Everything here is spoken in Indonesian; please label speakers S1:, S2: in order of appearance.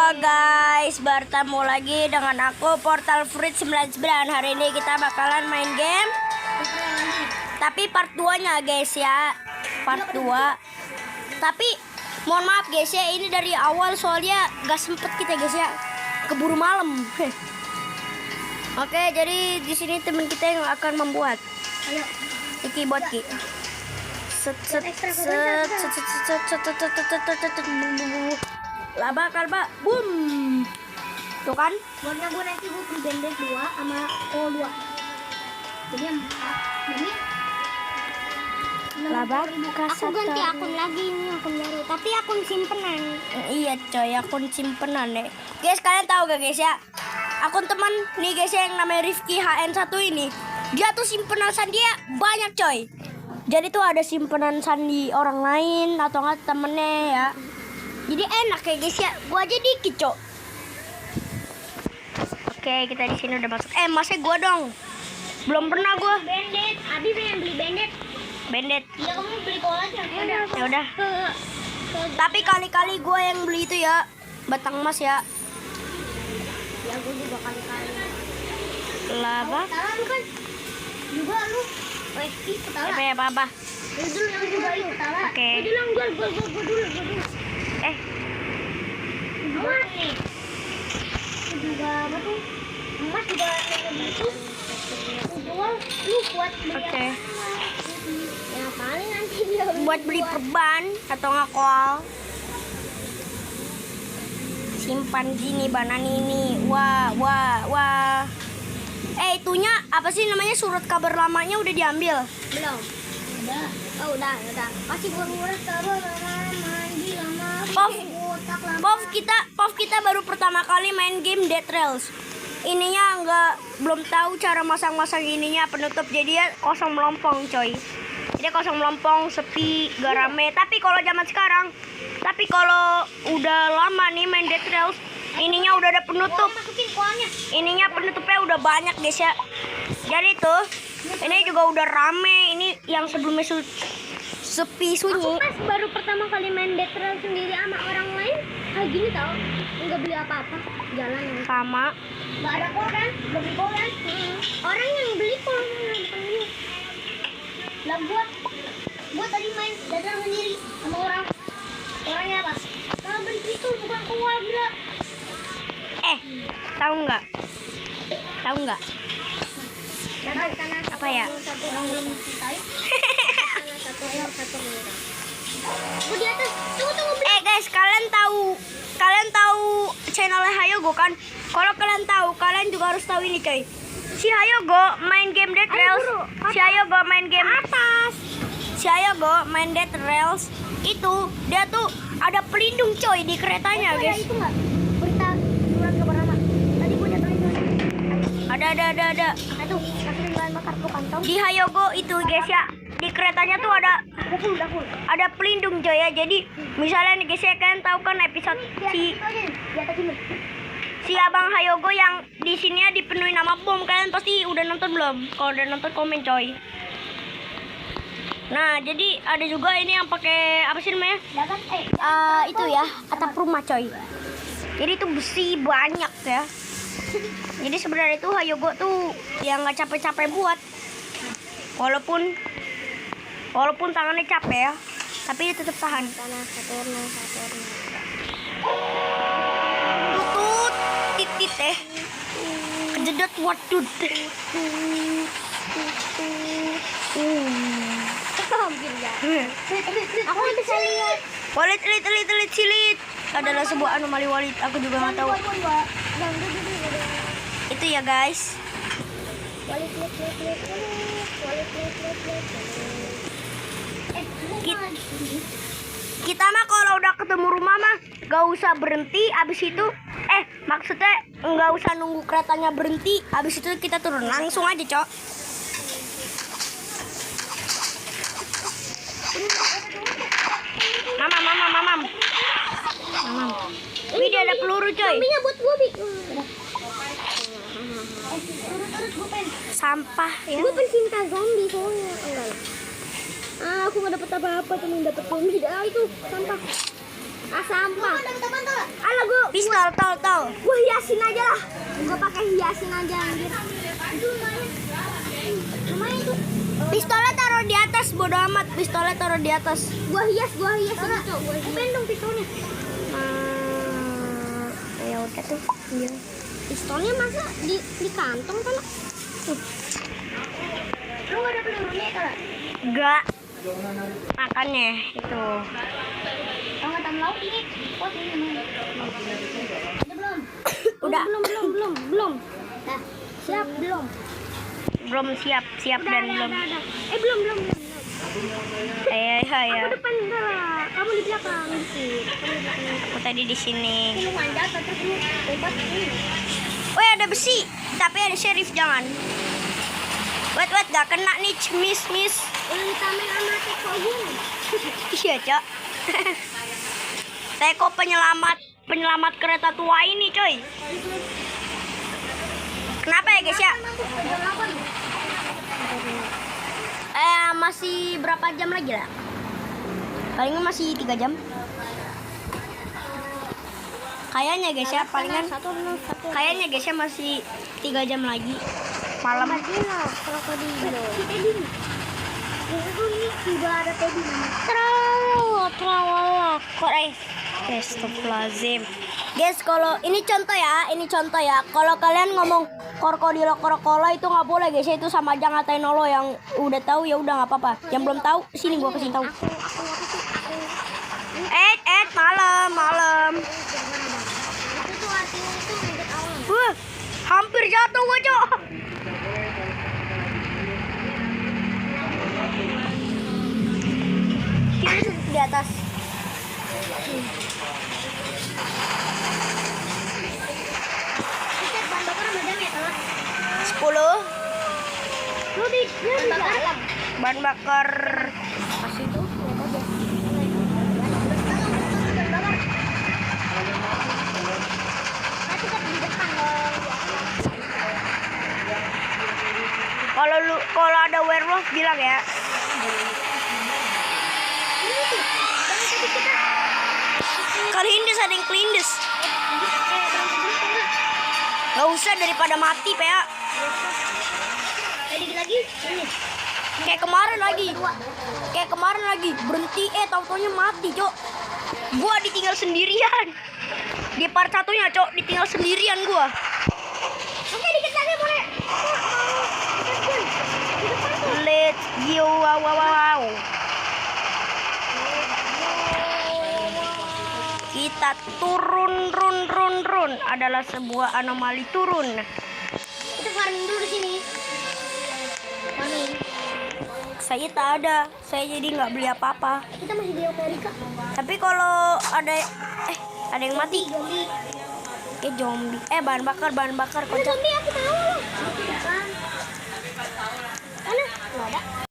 S1: Halo guys, bertemu lagi dengan aku Portal Fruit 99. Hari ini kita bakalan main game, tapi part 2 nya guys ya. Part 2. Tapi mohon maaf guys ya, ini dari awal soalnya gak sempet kita guys ya, keburu malam. Oke, jadi di sini teman kita yang akan membuat.
S2: Ayo.
S1: Iki buat Ki. Laba kalba, boom. Tuh kan?
S2: Buatnya gue nanti gue beli bandit 2 sama O2. Jadi yang ini
S1: Laba
S2: aku ganti akun lagi, ini akun baru, tapi akun simpenan.
S1: Iya coy, akun simpenan deh. Guys, kalian tahu gak guys ya? Akun teman nih guys yang namanya Rifki HN1 ini, dia tuh simpenan sandi banyak coy. Jadi tuh ada simpenan sandi orang lain atau enggak temennya ya. Jadi enak ya guys ya. Gua aja dikit cok. Oke, kita di sini udah masuk. Masnya gua dong. Belum pernah gua.
S2: Bandit, Abi pengen beli bandit.
S1: Bandit.
S2: Iya, kamu beli kola aja.
S1: Ya udah. Tapi kali-kali gua yang beli itu ya batang emas ya.
S2: Ya gue juga kali-kali.
S1: Laba.
S2: Tahu lu kan? Juga lu.
S1: Apa?
S2: Lu dulu yang juga itu tahu.
S1: Oke.
S2: Lu dulu gue dulu. Emas nih. Juga apa tuh? Emas juga kayak gitu. Jual lu buat beli.
S1: Oke.
S2: Ya paling nanti dia
S1: Buat beli perban atau nggak koal. Simpan sini banan ini. Wah. Itunya apa sih namanya, surat kabar lamanya udah diambil?
S2: belum. Udah. Oh, udah. Masih surat kabar mandi lama.
S1: Pov kita baru pertama kali main game Dead Trails. Ininya belum tahu cara masang-masang ininya penutup, jadi ya kosong melompong coy. Jadi kosong melompong, sepi, gak rame. Tapi kalau zaman sekarang, kalau udah lama nih main Dead Trails, ininya udah ada penutup.
S2: Masukin kuahnya.
S1: Ininya penutupnya udah banyak guys ya. Jadi tuh ini juga udah rame. Ini yang sebelumnya sepi sunyi.
S2: Aku pas baru pertama kali main Dead Trails sendiri sama orang lain, kayak gini tau, nggak beli apa-apa, jalan yang
S1: Sama.
S2: nggak ada koran, nggak beli koran. Orang yang beli koran bukan ini. Lah gua tadi main Dead Trails sendiri sama orangnya apa? Kalau beli itu bukan koran gila.
S1: Tahu nggak?
S2: Karena
S1: Apa ya?
S2: Satu orang belum mencintai. Karena satu mencintai. Oh, di atas. Tunggu beli.
S1: Guys, kalian tahu channelnya Hayogo kan? Kalau kalian tahu, kalian juga harus tahu ini coy. Si Hayogo main game Dead Trails. Si Hayogo main Dead Trails itu dia tuh ada pelindung coy di keretanya guys.
S2: Itu enggak berita surat kabar lama. Tadi gue lihat itu.
S1: Ada.
S2: Aduh, kasih dengan kartu kantong.
S1: Di Hayogo itu guys ya, di keretanya tuh ada pelindung coy ya. Jadi misalnya nih guys ya, kalian tahu kan episode si Abang Hayogo yang di sini ya dipenuhi nama bom. Kalian pasti udah nonton belum? Kalau udah nonton komen coy. Nah, jadi ada juga ini yang pakai apa sih namanya? Itu ya, atap rumah coy. Jadi itu besi banyak ya. Jadi sebenarnya itu Hayogo tuh yang nggak capek-capek buat. Walaupun tangannya capek ya, tapi dia tetap tahan.
S2: Saturno.
S1: Tutut titit kejedot wadud.
S2: Hampir ya. Aku nggak bisa lihat.
S1: Walit silit adalah sebuah anomali walit. Aku juga nggak tahu. Itu ya guys. Kita mah kalau udah ketemu rumah mah gak usah berhenti. Abis itu maksudnya nggak usah nunggu keretanya berhenti. Abis itu kita turun langsung aja cok. Mamam. Wih, dia ada peluru coy.
S2: Kambingnya buat gue, Bi.
S1: Sampah ya.
S2: Gue pencinta zombie soalnya. Enggak lah. Aku nggak dapet apa-apa, cuma dapet zombie. Itu sampah. Ah sampah. Alah
S1: Pistol, tahu.
S2: gua hiasin aja lah. Gua pakai hiasin aja anjir. Lumayan tuh.
S1: Pistolnya taruh di atas, bodo amat. Pistolnya taruh di atas.
S2: Gua hias ini tuh. Main dong pistolnya.
S1: Ya udah tuh. Iya.
S2: Pistolnya masa di kantong kan? Lu gak ada pelurunya kan?
S1: Enggak. Makannya itu.
S2: Kalau nggak tahu lauk ini, pot ini. Ada belum?
S1: Udah.
S2: Belum. Nah, siap belum?
S1: Belum siap dan belum.
S2: Udah. Belum.
S1: Ya.
S2: Aku depan enggak. Kamu di belakang dikit.
S1: Aku tadi di sini.
S2: Lu manjat terus lu lompat ini.
S1: Woi, ada besi. Tapi ada sheriff, jangan. Wait, gak kena nih, miss.
S2: Lu ditamin sama teko gue.
S1: Iya, Cak. Teko penyelamat kereta tua ini, coy. Kenapa ya, guys ya? Masih berapa jam lagi lah? Palingan masih 3 jam. Kayaknya guys ya, palingan kayaknya guys ya masih 3 jam lagi. Malam.
S2: Sudah ada tadi.
S1: Astagfirullahaladzim. Guys, kalau ini contoh ya. Kalau kalian ngomong krokodilo itu nggak boleh guys, itu sama aja ngatain lo. Yang udah tahu ya udah nggak apa-apa. Yang belum tahu sini gua kasih tahu. Malam.
S2: Itu artinya itu ngedek awan.
S1: Hampir jatuh gua, Cok. Kiri di atas.
S2: Kita bahan bakar ada ya, telat.
S1: 10
S2: Lu di dalam.
S1: bahan bakar kasih itu. Kalau ada werewolf bilang ya. Kelindes, ada yang kelindes. Gak usah daripada mati, PA.
S2: Dikit lagi. Ini.
S1: Kayak kemarin lagi berhenti, tau-taunya mati, Cok. Gua ditinggal sendirian. Di part satunya, Cok, ditinggal sendirian gua.
S2: Oke, dikit lagi boleh.
S1: Let's go, wow. Kita turun. Adalah sebuah anomali turun.
S2: Kita farming dulu di sini. Farming.
S1: Saya tak ada. Saya jadi nggak beli apa-apa.
S2: Kita masih di Amerika.
S1: Tapi kalau ada yang mati.
S2: Zombie.
S1: Zombie. Bahan bakar
S2: Ada
S1: kocak.
S2: zombie aku tahu. Kan.